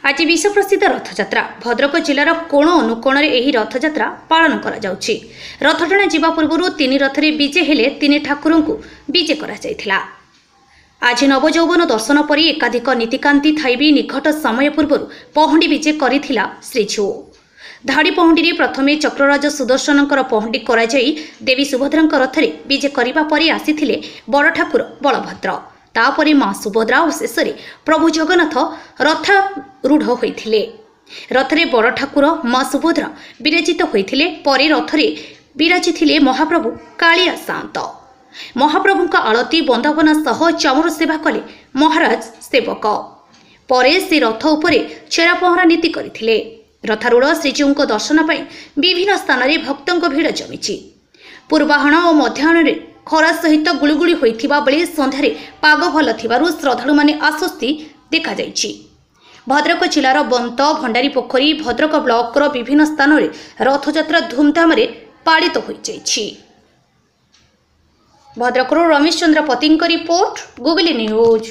आज विश्व प्रसिद्ध रथयात्रा भद्रक जिलार कोण अनुकोण में रथयात्रा पालन करा जाउछि। रथटଣା जीवा पूर्व तीन रथरे विजे हेले तीन ठाकुर को विजे करा जायथिला। आज नवजौवन दर्शन पर एकाधिक नीतिकांति थाई निकट समय पूर्व पहंडी विजे करिथिला श्रीजू। धाड़ी पहंडी प्रथमे चक्रराज सुदर्शन पहंडी करा जाई देवी सुभद्रा रथरे विजे करिबा परे आसीथिले बड़ ठाकुर बलभद्र। तापरे मां सुभद्रा और शेष प्रभु जगन्नाथ रथारूढ़ होइथिले। रथरे बड़ ठाकुर मां सुभद्रा विराजित होइथिले। परे रथरे विराजिथिले महाप्रभु कालिया सात। महाप्रभुका आलती बंदापना सह चामर सेवा कले महाराज सेवक। परे से रथ उपरे छेरा पहरा नीति करथिले। रथारूढ़ श्रीजीउଙ୍କ दर्शन पाई विभिन्न स्थान में भक्तों भीड़ जमिछि। पूर्वाहण और मध्याह्न खरा सहित गुळुगुळी होइथिबा बेले संध्यारे पाग भल थिबारु श्रद्धालु माने आश्वस्ति देखा जाइछि। भद्रक जिलार बंत भंडारी पोखरी भद्रक ब्लॉकर विभिन्न स्थान में रथयात्रा धूमधाम पालित हो जाइछि। भद्रकରୁ Ramesh Chandra पतिଙ୍କ report, googly news.